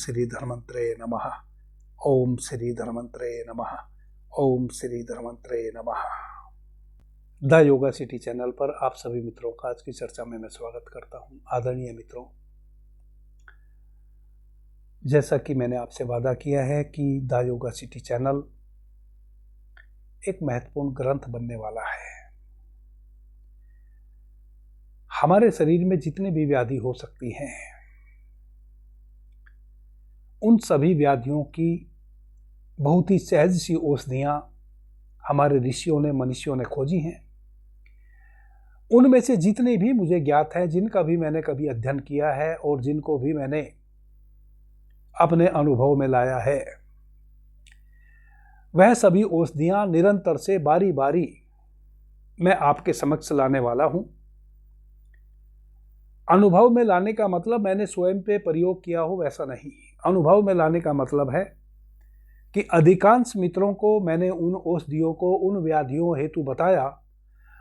श्री धन्वंतरे नमः। ओम श्री धन्वंतरे नमः। ओम श्री धन्वंतरे नमः। द योगा सिटी चैनल पर आप सभी मित्रों का आज की चर्चा में मैं स्वागत करता हूं। आदरणीय मित्रों, जैसा कि मैंने आपसे वादा किया है कि द योगा सिटी चैनल एक महत्वपूर्ण ग्रंथ बनने वाला है। हमारे शरीर में जितनी भी व्याधि हो सकती हैं, उन सभी व्याधियों की बहुत ही सहज सी औषधियां हमारे ऋषियों ने, मनीषियों ने खोजी हैं। उनमें से जितने भी मुझे ज्ञात है, जिनका भी मैंने कभी अध्ययन किया है और जिनको भी मैंने अपने अनुभव में लाया है, वह सभी औषधियां निरंतर से बारी बारी मैं आपके समक्ष लाने वाला हूं। अनुभव में लाने का मतलब मैंने स्वयं पे प्रयोग किया हो वैसा नहीं। अनुभव में लाने का मतलब है कि अधिकांश मित्रों को मैंने उन औषधियों को उन व्याधियों हेतु बताया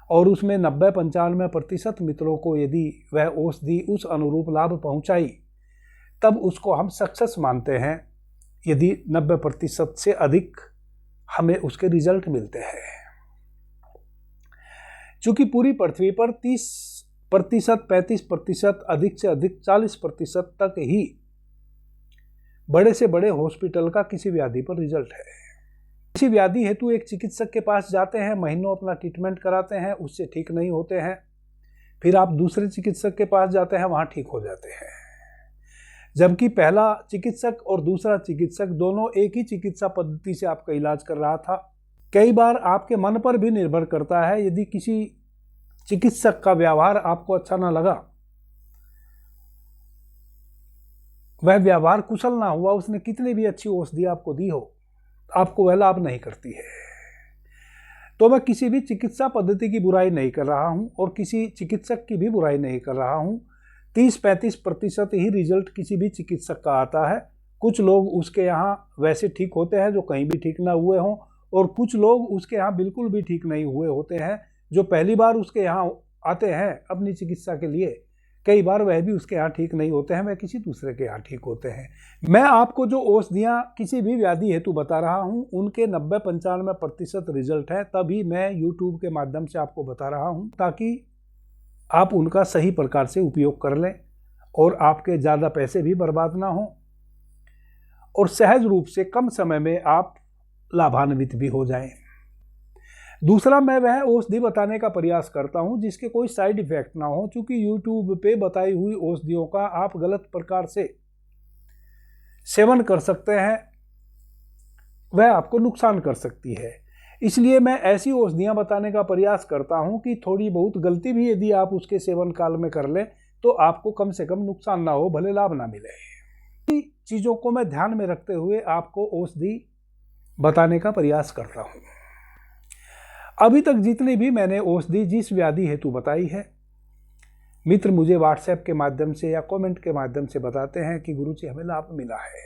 और उसमें 90-95% मित्रों को यदि वह औषधि उस अनुरूप लाभ पहुंचाई, तब उसको हम सक्सेस मानते हैं। यदि 90% से अधिक हमें उसके रिजल्ट मिलते हैं। चूंकि पूरी पृथ्वी पर 30%, 35%, अधिक से अधिक 40% तक ही बड़े से बड़े हॉस्पिटल का किसी व्याधि पर रिजल्ट है। किसी व्याधि हेतु एक चिकित्सक के पास जाते हैं, महीनों अपना ट्रीटमेंट कराते हैं, उससे ठीक नहीं होते हैं। फिर आप दूसरे चिकित्सक के पास जाते हैं, वहां ठीक हो जाते हैं। जबकि पहला चिकित्सक और दूसरा चिकित्सक दोनों एक ही चिकित्सा पद्धति से आपका इलाज कर रहा था। कई बार आपके मन पर भी निर्भर करता है। यदि किसी चिकित्सक का व्यवहार आपको अच्छा ना लगा, वह व्यवहार कुशल ना हुआ, उसने कितनी भी अच्छी औषधि आपको दी हो, आपको वह लाभ नहीं करती है। तो मैं किसी भी चिकित्सा पद्धति की बुराई नहीं कर रहा हूं और किसी चिकित्सक की भी बुराई नहीं कर रहा हूं। 30-35% ही रिजल्ट किसी भी चिकित्सक का आता है। कुछ लोग उसके यहाँ वैसे ठीक होते हैं जो कहीं भी ठीक ना हुए हों, और कुछ लोग उसके यहाँ बिल्कुल भी ठीक नहीं हुए होते हैं। जो पहली बार उसके यहाँ आते हैं अपनी चिकित्सा के लिए, कई बार वह भी उसके यहाँ ठीक नहीं होते हैं, वह किसी दूसरे के यहाँ ठीक होते हैं। मैं आपको जो औषधियाँ किसी भी व्याधि हेतु बता रहा हूँ, उनके 90-95% रिजल्ट है। तभी मैं YouTube के माध्यम से आपको बता रहा हूँ, ताकि आप उनका सही प्रकार से उपयोग कर लें और आपके ज़्यादा पैसे भी बर्बाद ना हो और सहज रूप से कम समय में आप लाभान्वित भी हो जाएं। दूसरा, मैं वह औषधि बताने का प्रयास करता हूं जिसके कोई साइड इफेक्ट ना हो। चूंकि YouTube पे बताई हुई औषधियों का आप गलत प्रकार से सेवन कर सकते हैं, वह आपको नुकसान कर सकती है। इसलिए मैं ऐसी औषधियां बताने का प्रयास करता हूं कि थोड़ी बहुत गलती भी यदि आप उसके सेवन काल में कर लें तो आपको कम से कम नुकसान ना हो, भले लाभ ना मिले। चीज़ों को मैं ध्यान में रखते हुए आपको औषधि बताने का प्रयास करता हूं। अभी तक जितनी भी मैंने औषधि जिस व्याधि हेतु बताई है, मित्र मुझे व्हाट्सएप के माध्यम से या कमेंट के माध्यम से बताते हैं कि गुरुजी हमें लाभ मिला है।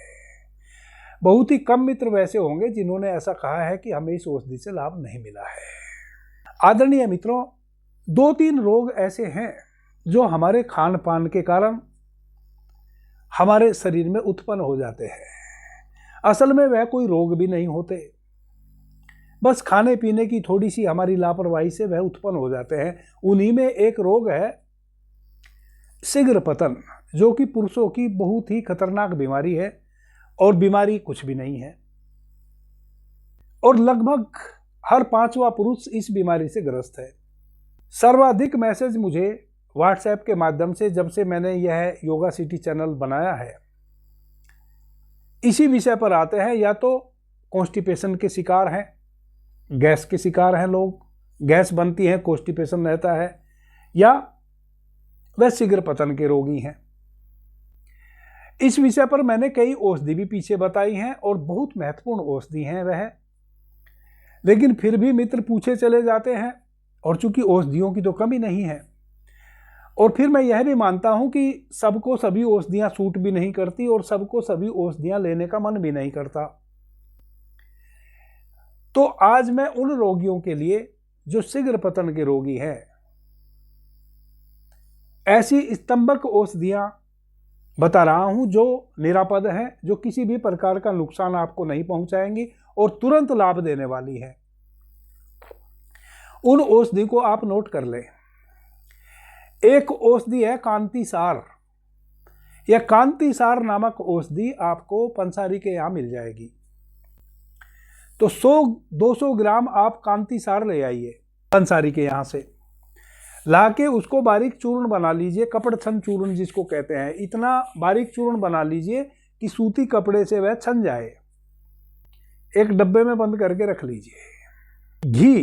बहुत ही कम मित्र वैसे होंगे जिन्होंने ऐसा कहा है कि हमें इस औषधि से लाभ नहीं मिला है। आदरणीय मित्रों, 2-3 रोग ऐसे हैं जो हमारे खान पान के कारण हमारे शरीर में उत्पन्न हो जाते हैं। असल में वह कोई रोग भी नहीं होते, बस खाने पीने की थोड़ी सी हमारी लापरवाही से वह उत्पन्न हो जाते हैं। उन्हीं में एक रोग है शीघ्र पतन, जो कि पुरुषों की बहुत ही खतरनाक बीमारी है और बीमारी कुछ भी नहीं है। और लगभग हर 5वां पुरुष इस बीमारी से ग्रस्त है। सर्वाधिक मैसेज मुझे व्हाट्सएप के माध्यम से, जब से मैंने यह योगा सिटी चैनल बनाया है, इसी विषय पर आते हैं। या तो कॉन्स्टिपेशन के शिकार हैं, गैस के शिकार हैं लोग, गैस बनती है, कॉन्स्टिपेशन रहता है, या वह शीघ्र पतन के रोगी हैं। इस विषय पर मैंने कई औषधि भी पीछे बताई हैं और बहुत महत्वपूर्ण औषधि हैं वह, लेकिन फिर भी मित्र पूछे चले जाते हैं। और चूंकि औषधियों की तो कमी नहीं है, और फिर मैं यह भी मानता हूं कि सबको सभी औषधियां सूट भी नहीं करती और सबको सभी औषधियां लेने का मन भी नहीं करता। तो आज मैं उन रोगियों के लिए जो शीघ्र पतन के रोगी हैं, ऐसी स्तंभक औषधियां बता रहा हूं जो निरापद है, जो किसी भी प्रकार का नुकसान आपको नहीं पहुंचाएंगी और तुरंत लाभ देने वाली है। उन औषधि को आप नोट कर लें। एक औषधि है कांतिसार। यह कांतिसार नामक औषधि आपको पंसारी के यहां मिल जाएगी। तो 100-200 ग्राम आप कांतिसार ले आइए पंसारी के यहां से, लाके उसको बारीक चूर्ण बना लीजिए, कपड़ छन चूर्ण जिसको कहते हैं। इतना बारीक चूर्ण बना लीजिए कि सूती कपड़े से वह छन जाए। एक डब्बे में बंद करके रख लीजिए। घी,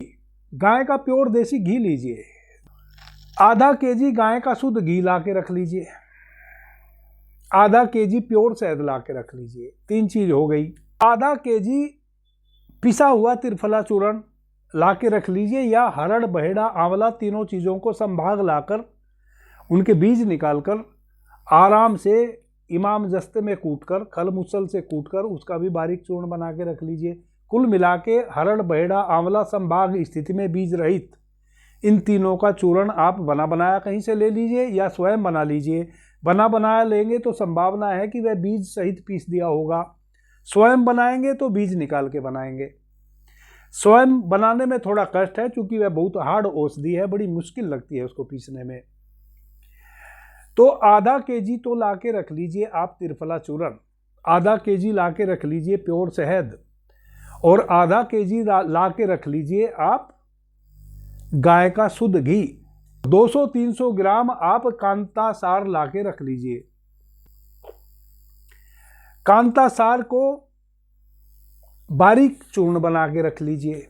गाय का प्योर देसी घी लीजिए। आधा केजी गाय का शुद्ध घी ला के रख लीजिए। आधा केजी प्योर शहद ला के रख लीजिए। 3 चीज हो गई। आधा केजी पिसा हुआ त्रिफला चूर्ण ला के रख लीजिए, या हरड़, बहेड़ा, आंवला, तीनों चीज़ों को संभाग लाकर उनके बीज निकालकर आराम से इमाम जस्ते में कूटकर, खल मुसल से कूटकर उसका भी बारीक चूर्ण बना के रख लीजिए। कुल मिला के हरड़, बहेड़ा, आंवला संभाग स्थिति में बीज रहित इन तीनों का चूर्ण आप बना बनाया कहीं से ले लीजिए या स्वयं बना लीजिए। बना बनाया लेंगे तो संभावना है कि वह बीज सहित पीस दिया होगा। स्वयं बनाएंगे तो बीज निकाल के बनाएंगे। स्वयं बनाने में थोड़ा कष्ट है क्योंकि वह बहुत हार्ड औषधि है, बड़ी मुश्किल लगती है उसको पीसने में। तो आधा केजी तो ला के रख लीजिए आप त्रिफला चूर्ण, आधा केजी ला के रख लीजिए प्योर शहद, और आधा केजी ला के रख लीजिए आप गाय का शुद्ध घी। 200-300 ग्राम आप कांतासार ला के रख लीजिए। कांतासार को बारीक चूर्ण बना के रख लीजिए।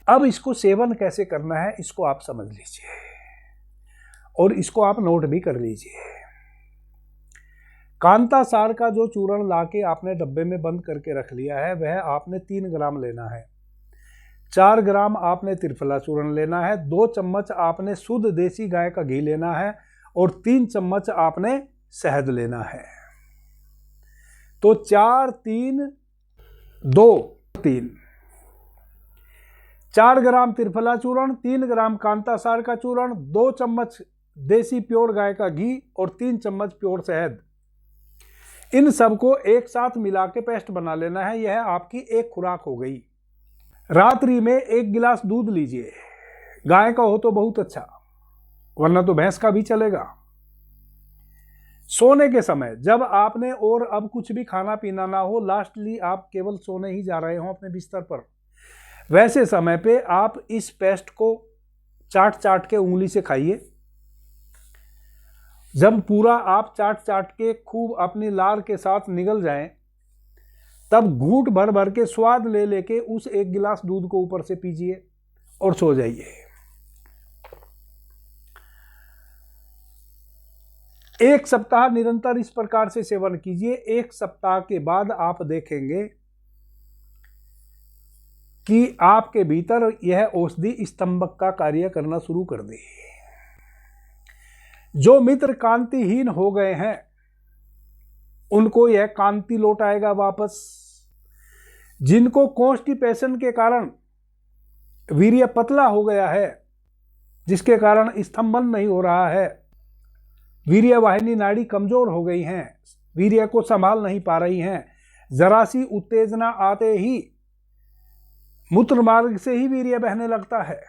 अब इसको सेवन कैसे करना है इसको आप समझ लीजिए और इसको आप नोट भी कर लीजिए। कांतासार का जो चूर्ण लाके आपने डब्बे में बंद करके रख लिया है वह आपने 3 ग्राम लेना है। 4 ग्राम आपने त्रिफला चूर्ण लेना है। 2 चम्मच आपने शुद्ध देसी गाय का घी लेना है और 3 चम्मच आपने शहद लेना है। तो 4, 3, 2, 3, 4 ग्राम त्रिफला चूर्ण, 3 ग्राम कांतासार का चूर्ण, 2 चम्मच देसी प्योर गाय का घी और 3 चम्मच प्योर शहद, इन सबको एक साथ मिला के पेस्ट बना लेना है। यह आपकी एक खुराक हो गई। रात्रि में 1 गिलास दूध लीजिए। गाय का हो तो बहुत अच्छा, वरना तो भैंस का भी चलेगा। सोने के समय जब आपने और अब कुछ भी खाना पीना ना हो, लास्टली आप केवल सोने ही जा रहे हो अपने बिस्तर पर, वैसे समय पे आप इस पेस्ट को चाट चाट के उंगली से खाइए। जब पूरा आप चाट चाट के खूब अपनी लार के साथ निगल जाएं, तब घूंट भर भर के स्वाद ले लेके उस 1 गिलास दूध को ऊपर से पीजिए और सो जाइए। 1 सप्ताह निरंतर इस प्रकार से सेवन कीजिए। 1 सप्ताह के बाद आप देखेंगे कि आपके भीतर यह औषधि स्तंभक का कार्य करना शुरू कर दे। जो मित्र कांतिहीन हो गए हैं उनको यह कांति लौट आएगा वापस। जिनको कॉन्स्टिपेशन के कारण वीर्य पतला हो गया है, जिसके कारण स्तंभन नहीं हो रहा है, वीर्य वाहिनी नाड़ी कमजोर हो गई हैं, वीर्य को संभाल नहीं पा रही हैं, जरा सी उत्तेजना आते ही मूत्र मार्ग से ही वीर्य बहने लगता है,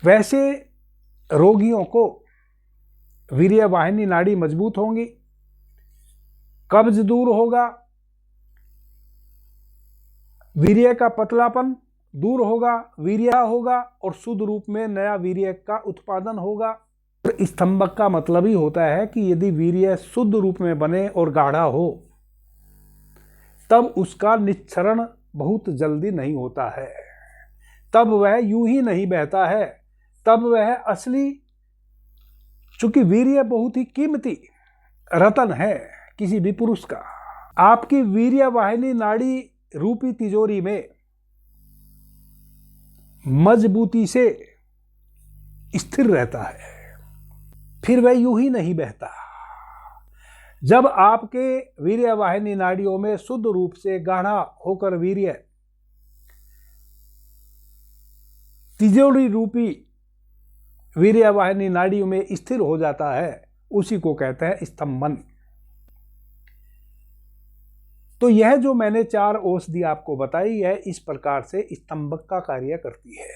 वैसे रोगियों को वीर्य वाहिनी नाड़ी मजबूत होंगी, कब्ज दूर होगा, वीर्य का पतलापन दूर होगा, वीर्य होगा और शुद्ध रूप में नया वीर्य का उत्पादन होगा। स्तंभक का मतलब ही होता है कि यदि वीर्य शुद्ध रूप में बने और गाढ़ा हो तब उसका निच्छरण बहुत जल्दी नहीं होता है, तब वह यूं ही नहीं बहता है, तब वह असली, चूंकि वीर्य बहुत ही कीमती रतन है किसी भी पुरुष का, आपकी वीर्य वाहिनी नाड़ी रूपी तिजोरी में मजबूती से स्थिर रहता है, फिर वह यूं ही नहीं बहता। जब आपके वीर्य वाहिनी नाड़ियों में शुद्ध रूप से गाढ़ा होकर वीर्य तिजोरी रूपी वीर्य वाहिनी नाड़ियों में स्थिर हो जाता है, उसी को कहते हैं स्तंभन। तो यह जो मैंने 4 औषधि आपको बताई है, इस प्रकार से स्तंभक का कार्य करती है।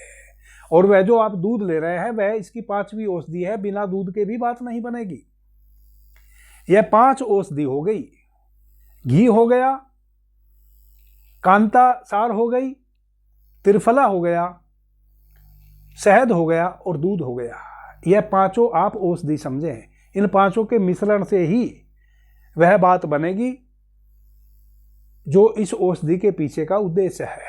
और वह जो आप दूध ले रहे हैं वह इसकी 5वीं औषधि है, बिना दूध के भी बात नहीं बनेगी। यह 5 औषधि हो गई, घी हो गया, कांता सार हो गई, त्रिफला हो गया, शहद हो गया और दूध हो गया। यह 5 आप औषधि समझें। इन 5 के मिश्रण से ही वह बात बनेगी जो इस औषधि के पीछे का उद्देश्य है।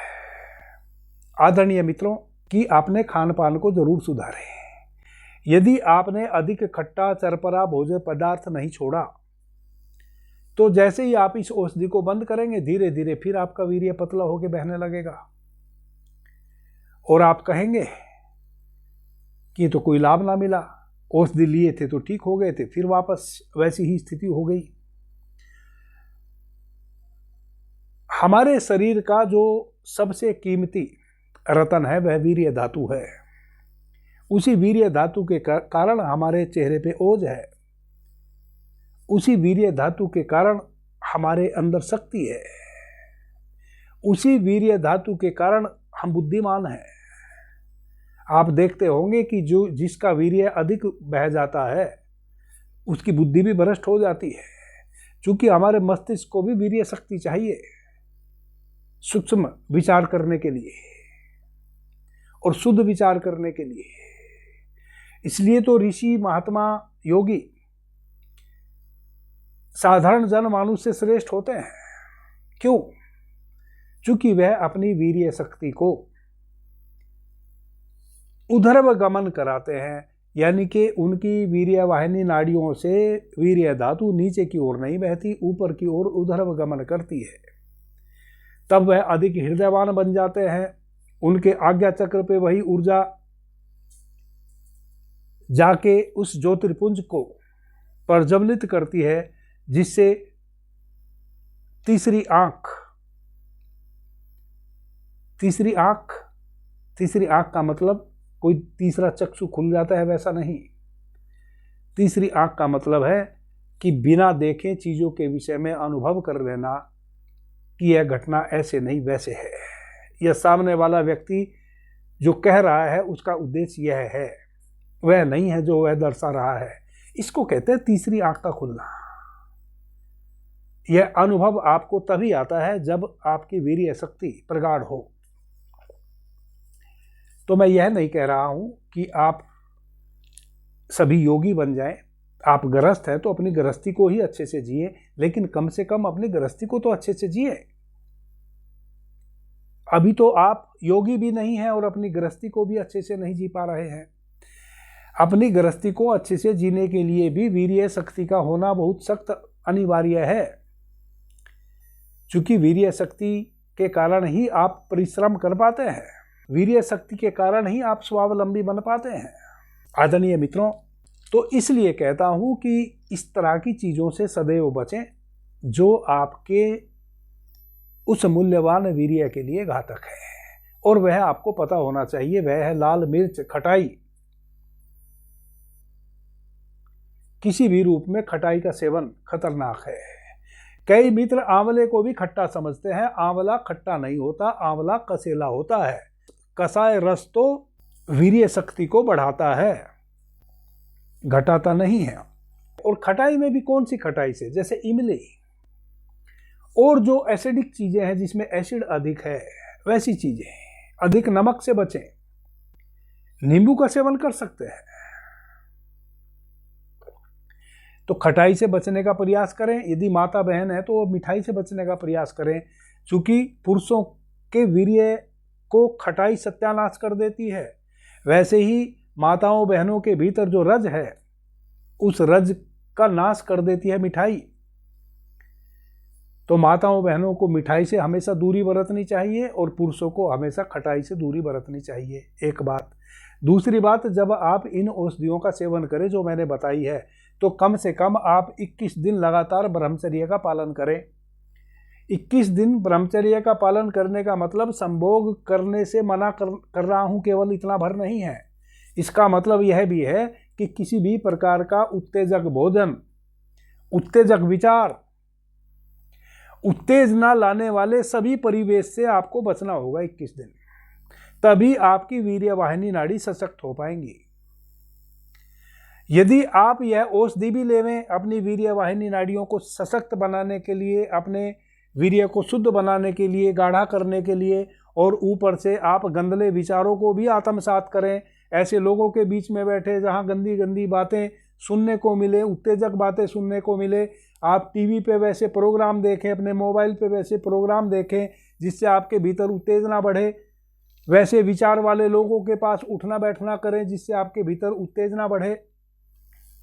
आदरणीय मित्रों, कि आपने खान पान को जरूर सुधारें। यदि आपने अधिक खट्टा चरपरा भोज्य पदार्थ नहीं छोड़ा तो जैसे ही आप इस औषधि को बंद करेंगे, धीरे धीरे फिर आपका वीर्य पतला होकर बहने लगेगा और आप कहेंगे कि तो कोई लाभ ना मिला, औषधि लिए थे तो ठीक हो गए थे, फिर वापस वैसी ही स्थिति हो गई। हमारे शरीर का जो सबसे कीमती रतन है वह वीर्य धातु है। उसी वीर्य धातु के कारण हमारे चेहरे पे ओज है, उसी वीर्य धातु के कारण हमारे अंदर शक्ति है, उसी वीर्य धातु के कारण हम बुद्धिमान हैं। आप देखते होंगे कि जो जिसका वीर्य अधिक बह जाता है उसकी बुद्धि भी भ्रष्ट हो जाती है, क्योंकि हमारे मस्तिष्क को भी वीर्य शक्ति चाहिए सूक्ष्म विचार करने के लिए और शुद्ध विचार करने के लिए। इसलिए तो ऋषि, महात्मा, योगी साधारण जनमानुष से श्रेष्ठ होते हैं। क्यों? क्योंकि वह अपनी वीर्य शक्ति को ऊर्ध्व गमन कराते हैं, यानी कि उनकी वीर्य वाहिनी नाड़ियों से वीर्य धातु नीचे की ओर नहीं बहती, ऊपर की ओर ऊर्ध्व गमन करती है। तब वह अधिक हृदयवान बन जाते हैं। उनके आज्ञा चक्र पे वही ऊर्जा जाके उस ज्योतिर्पुंज को प्रज्वलित करती है, जिससे तीसरी आंख का मतलब कोई तीसरा चक्षु खुल जाता है, वैसा नहीं। तीसरी आंख का मतलब है कि बिना देखे चीजों के विषय में अनुभव कर लेना कि यह घटना ऐसे नहीं वैसे है। यह सामने वाला व्यक्ति जो कह रहा है उसका उद्देश्य यह है, वह नहीं है जो वह दर्शा रहा है। इसको कहते हैं तीसरी आंख का खुलना। यह अनुभव आपको तभी आता है जब आपकी वीर्य शक्ति प्रगाढ़ हो। तो मैं यह नहीं कह रहा हूं कि आप सभी योगी बन जाएं। आप गृहस्थ हैं तो अपनी गृहस्थी को ही अच्छे से जिए, लेकिन कम से कम अपनी गृहस्थी को तो अच्छे से जिए। अभी तो आप योगी भी नहीं हैं और अपनी गृहस्थी को भी अच्छे से नहीं जी पा रहे हैं। अपनी गृहस्थी को अच्छे से जीने के लिए भी वीर्य शक्ति का होना बहुत सख्त अनिवार्य है, क्योंकि वीर्य शक्ति के कारण ही आप परिश्रम कर पाते हैं, वीर्य शक्ति के कारण ही आप स्वावलंबी बन पाते हैं। आदरणीय मित्रों, तो इसलिए कहता हूं कि इस तरह की चीजों से सदैव बचें जो आपके उस मूल्यवान वीर्य के लिए घातक है, और वह आपको पता होना चाहिए। वह है लाल मिर्च, खटाई। किसी भी रूप में खटाई का सेवन खतरनाक है। कई मित्र आंवले को भी खट्टा समझते हैं। आंवला खट्टा नहीं होता, आंवला कसेला होता है। कसाय रस तो वीर्य शक्ति को बढ़ाता है, घटाता नहीं है। और खटाई में भी कौन सी खटाई से? जैसे इमली और जो एसिडिक चीजें हैं जिसमें एसिड अधिक है, वैसी चीजें। अधिक नमक से बचें। नींबू का सेवन कर सकते हैं। तो खटाई से बचने का प्रयास करें। यदि माता बहन है तो मिठाई से बचने का प्रयास करें, क्योंकि पुरुषों के वीर्य को खटाई सत्यानाश कर देती है। वैसे ही माताओं बहनों के भीतर जो रज है, उस रज का नाश कर देती है मिठाई। तो माताओं बहनों को मिठाई से हमेशा दूरी बरतनी चाहिए और पुरुषों को हमेशा खटाई से दूरी बरतनी चाहिए। एक बात। दूसरी बात, जब आप इन औषधियों का सेवन करें जो मैंने बताई है, तो कम से कम आप 21 दिन लगातार ब्रह्मचर्य का पालन करें। 21 दिन ब्रह्मचर्य का पालन करने का मतलब संभोग करने से मना कर रहा हूं केवल इतना भर नहीं है। इसका मतलब यह भी है कि किसी भी प्रकार का उत्तेजक भोजन, उत्तेजक विचार, उत्तेजना लाने वाले सभी परिवेश से आपको बचना होगा 21 दिन। तभी आपकी वीर्यवाहिनी नाड़ी सशक्त हो पाएंगी। यदि आप यह औषधि भी लेवें अपनी वीर्यवाहिनी नाड़ियों को सशक्त बनाने के लिए, अपने वीर्य को शुद्ध बनाने के लिए, गाढ़ा करने के लिए, और ऊपर से आप गंदले विचारों को भी आत्मसात करें, ऐसे लोगों के बीच में बैठे जहां गंदी गंदी बातें सुनने को मिले, उत्तेजक बातें सुनने को मिले, आप टीवी पे वैसे प्रोग्राम देखें, अपने मोबाइल पे वैसे प्रोग्राम देखें जिससे आपके भीतर उत्तेजना बढ़े, वैसे विचार वाले लोगों के पास उठना बैठना करें जिससे आपके भीतर उत्तेजना बढ़े,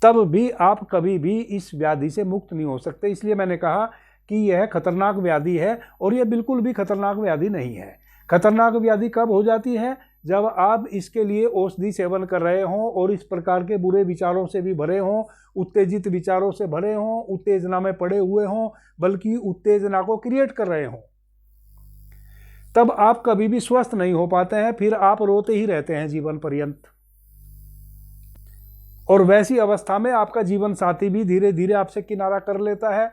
तब भी आप कभी भी इस व्याधि से मुक्त नहीं हो सकते। इसलिए मैंने कहा कि यह खतरनाक व्याधि है, और यह बिल्कुल भी खतरनाक व्याधि नहीं है। खतरनाक व्याधि कब हो जाती है? जब आप इसके लिए औषधि सेवन कर रहे हों और इस प्रकार के बुरे विचारों से भी भरे हों, उत्तेजित विचारों से भरे हों, उत्तेजना में पड़े हुए हों, बल्कि उत्तेजना को क्रिएट कर रहे हों, तब आप कभी भी स्वस्थ नहीं हो पाते हैं। फिर आप रोते ही रहते हैं जीवन पर्यंत, और वैसी अवस्था में आपका जीवन साथी भी धीरे धीरे आपसे किनारा कर लेता है,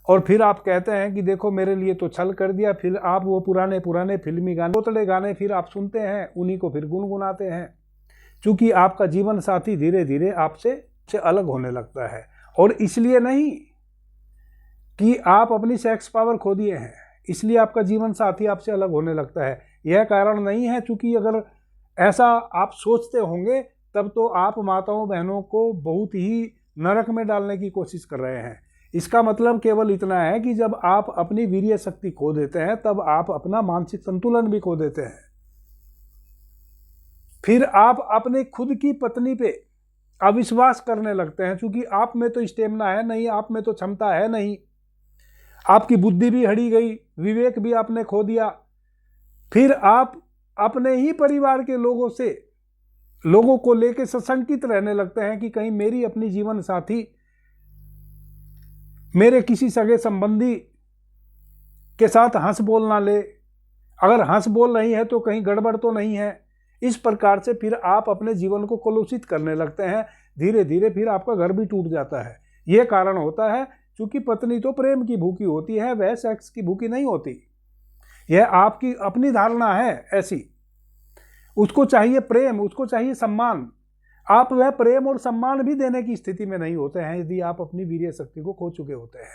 और फिर आप कहते हैं कि देखो मेरे लिए तो छल कर दिया। फिर आप वो पुराने पुराने फिल्मी गाने, तोतले गाने फिर आप सुनते हैं, उन्हीं को फिर गुनगुनाते हैं, क्योंकि आपका जीवन साथी धीरे धीरे आपसे अलग होने लगता है। और इसलिए नहीं कि आप अपनी सेक्स पावर खो दिए हैं, इसलिए आपका जीवन साथी आपसे अलग होने लगता है, यह कारण नहीं है। क्योंकि अगर ऐसा आप सोचते होंगे तब तो आप माताओं बहनों को बहुत ही नरक में डालने की कोशिश कर रहे हैं। इसका मतलब केवल इतना है कि जब आप अपनी वीर्य शक्ति खो देते हैं तब आप अपना मानसिक संतुलन भी खो देते हैं। फिर आप अपने खुद की पत्नी पे अविश्वास करने लगते हैं, क्योंकि आप में तो स्टेमिना है नहीं, आप में तो क्षमता है नहीं, आपकी बुद्धि भी हड़ी गई, विवेक भी आपने खो दिया। फिर आप अपने ही परिवार के लोगों को लेकर सशंकित रहने लगते हैं कि कहीं मेरी अपनी जीवन साथी मेरे किसी सगे संबंधी के साथ हंस बोल ना ले, अगर हंस बोल रही है तो कहीं गड़बड़ तो नहीं है। इस प्रकार से फिर आप अपने जीवन को कलुषित करने लगते हैं। धीरे धीरे फिर आपका घर भी टूट जाता है। यह कारण होता है क्योंकि पत्नी तो प्रेम की भूखी होती है, वह सेक्स की भूखी नहीं होती। यह आपकी अपनी धारणा है ऐसी। उसको चाहिए प्रेम, उसको चाहिए सम्मान। आप वह प्रेम और सम्मान भी देने की स्थिति में नहीं होते हैं यदि आप अपनी वीर्य शक्ति को खो चुके होते हैं,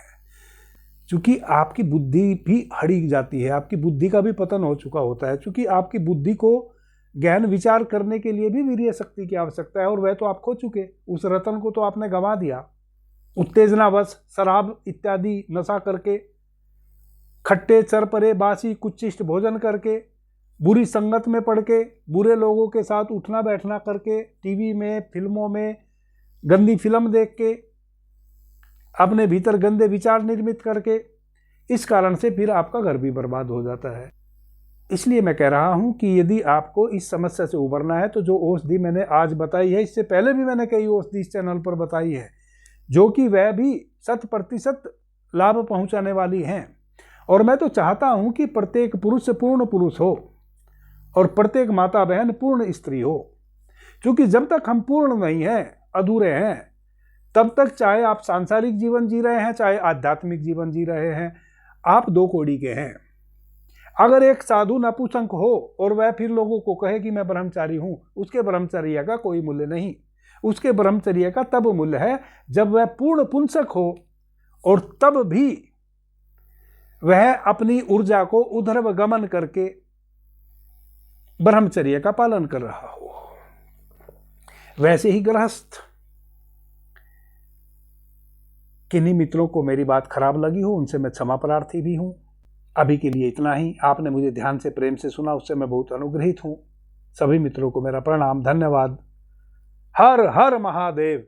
क्योंकि आपकी बुद्धि भी हड़ी जाती है, आपकी बुद्धि का भी पतन हो चुका होता है। क्योंकि आपकी बुद्धि को गहन विचार करने के लिए भी वीर्य शक्ति की आवश्यकता है, और वह तो आप खो चुके। उस रतन को तो आपने गंवा दिया उत्तेजनावश, शराब इत्यादि नशा करके, खट्टे चरपरे बासी कुचिष्ट भोजन करके, बुरी संगत में पड़ के, बुरे लोगों के साथ उठना बैठना करके, टीवी में फिल्मों में गंदी फिल्म देख के, अपने भीतर गंदे विचार निर्मित करके, इस कारण से फिर आपका घर भी बर्बाद हो जाता है। इसलिए मैं कह रहा हूं कि यदि आपको इस समस्या से उबरना है तो जो औषधि मैंने आज बताई है, इससे पहले भी मैंने कई औषधि इस चैनल पर बताई है, जो कि वह भी 100% लाभ पहुंचाने वाली हैं। और मैं तो चाहता हूं कि प्रत्येक पुरुष पूर्ण पुरुष हो और प्रत्येक माता बहन पूर्ण स्त्री हो, क्योंकि जब तक हम पूर्ण नहीं हैं, अधूरे हैं, तब तक चाहे आप सांसारिक जीवन जी रहे हैं, चाहे आध्यात्मिक जीवन जी रहे हैं, आप दो कौड़ी के हैं। अगर एक साधु नपुंसक हो और वह फिर लोगों को कहे कि मैं ब्रह्मचारी हूं, उसके ब्रह्मचर्य का कोई मूल्य नहीं। उसके ब्रह्मचर्य का तब मूल्य है जब वह पूर्ण पुंसक हो, और तब भी वह अपनी ऊर्जा को ऊर्ध्व गमन करके ब्रह्मचर्य का पालन कर रहा हो। वैसे ही गृहस्थ, किन्हीं मित्रों को मेरी बात खराब लगी हो उनसे मैं क्षमा प्रार्थी भी हूं। अभी के लिए इतना ही। आपने मुझे ध्यान से प्रेम से सुना, उससे मैं बहुत अनुग्रहित हूं। सभी मित्रों को मेरा प्रणाम, धन्यवाद। हर हर महादेव।